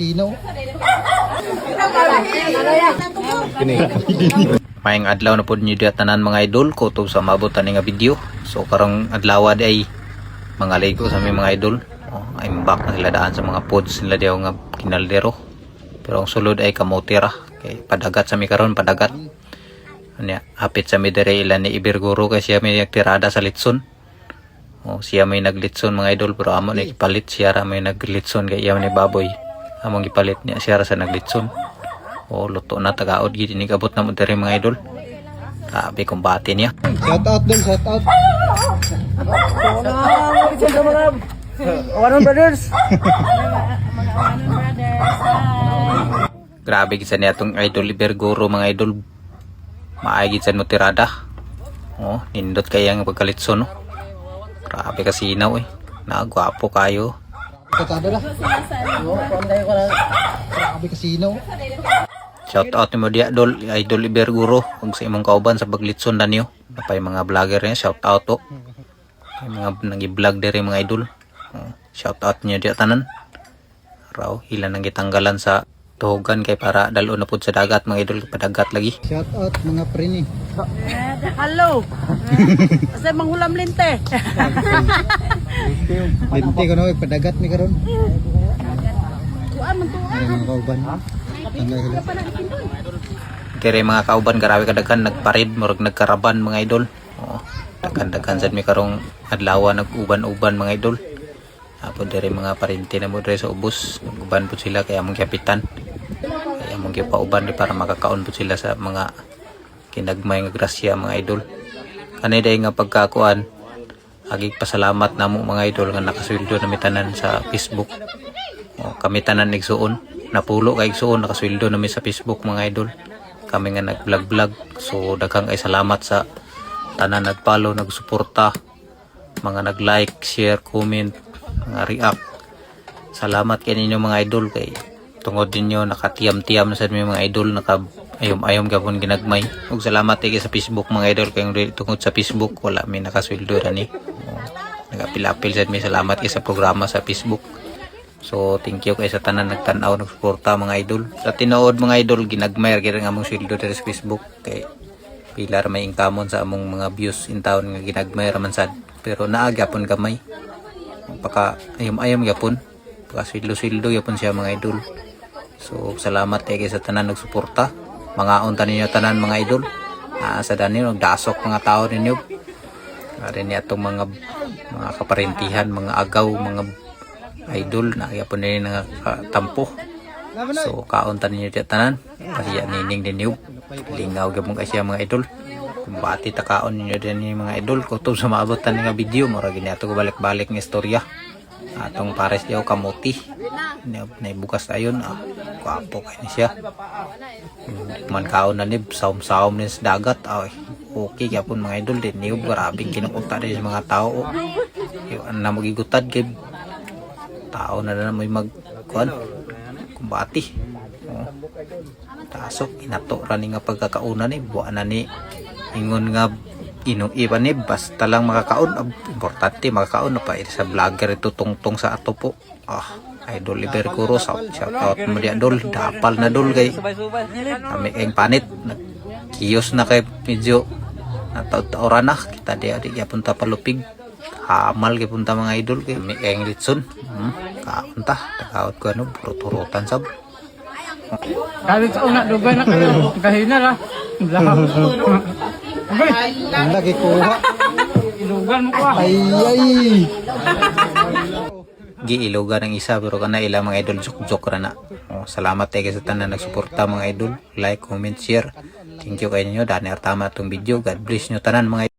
Tino. Maayong adlaw na po ninyo tanan mga idol ko to sa mabutan nga video. So karong adlaw ay mga ligo sa mga idol. I'm back na sila daan sa mga pods nila diyaw nga kinaldero. Pero ang sulod ay kamotira. Kay padagat sa mi karon padagat. Anya hapit sa mi dere ilan ni Ibirguro kay siya may nagtirada sa litson. Siya may naglitson mga idol pero amo ni ipalit siya ra may naglitson kay iya ni baboy. Among ipalit niya siya ra sa naglitson. Luto na tagaod gid ni kabot na mo dere mga idol. Grabe kumbate niya. Shout out dun, shout out. Wanon brothers. Grabe gid sa niya tong idol Ibirguro mga idol. Maay gid sa mo tirada. Nindot kaya ang pagkalitson no. Grabe kasinaw eh. Nagwapo kayo. Katado lah. Grabe kasino. Shout out mo dia idol Ibirguro ug sa imong kauban sa paglitson na niyo. Napay mga vlogger niya shout out to. May mga nagi-vlog dere mga idol. Shout out niyo dia tanan. Raw ilan nang gitanggalan sa tuhogan kay para dalo na pud sa dagat mga idol padagat lagi. Shout out mga preni. Hello. Asa manghulam linte. Linte ko na padagat ni karon. Kuan man tuwa. Ay mga kauban. Tangay sila. Kaya mga kauban grabe kadaghan nagparid murag nagkaraban mga idol. Daghan-daghan sad mi karong adlaw nag-uban-uban mga idol. Apo dere mga parente na mo dere sa ubos. Uban po sila kaya mong kapitan. Kaya mong pauban di para makakaon po sila sa mga kinagmay nga grasya mga idol. Kanay day nga pagkakuan agig pasalamat namo mga idol nga nakasweldo na mitanan sa Facebook. Kami tanan igsuon napulo kay igsuon nakasweldo na mi sa Facebook mga idol. Kami nga nag-vlog so daghang kay salamat sa tanan nag-follow, nagsuporta, mga nag-like, share, comment, mga react. Salamat kay ninyo mga idol kay tungod ninyo nakatiyam-tiyam na sa mga idol ayom-ayom gapon ginagmay. Ug salamat kay sa Facebook mga idol kay tungod sa Facebook wala mi nakasweldo ra ni. Nagapil-apil sad mi salamat kay sa programa sa Facebook. So thank you kay sa tanan nagtan-aw nagsuporta mga idol. Sa tinuod mga idol ginagmay ra gyud ang among sweldo diri sa Facebook kay pilar may income sa among mga views in town nga ginagmay ra man sad. Pero naagapon gamay. Paka ayom-ayom gyapon. Paka sweldo-sweldo gyapon siya mga idol. So salamat kay sa tanan nagsuporta. Mga unta ninyo tanan mga idol. Sa dani nagdasok mga tao ninyo. Ari ni atong mga kaparentihan, mga agaw, mga idol na kaya po nila nakatampo. So kaunta ninyo tiya tanan kaya nining din niyo lingaw gabong kasi mga idol kumbati takaon ninyo din yung mga idol kutob sa maabotan nga video mura gini ato ko balik-balik nga istorya atong pares diyaw kamuti naibukas ayon guwapo kay ni siya man kaon na nib saum-saum ni sa dagat okay gyapon mga idol din niyo grabe kinukunta din sa mga tao yung na magigutad kay tao na may magkuan kumbati tasok inato ra ni nga pagkakauna ni buwan na ni ingon nga inuiban ni basta lang makakaon importante makakaon na pa sa vlogger ito tungtong sa ato po idol Ibirguro shout out mo di idol dapal na dol kay kami eng panit kiyos na kay medyo nataw-taw na kita di punta palupig hamal kay punta mga idol kay may eng litson kaunta tagawat ko ano puro-turutan sab Kali sa una dugay na kayo. Kahina ra. Ang lagi kuha. Ilugan mo ko. Ay. Giilugan ang isa pero kana ila mga idol joke ra na. Salamat kay sa tanan nagsuporta mga idol. Like, comment, share. Thank you kay ninyo. Dani artama tong video. God bless nyo tanan mga idol.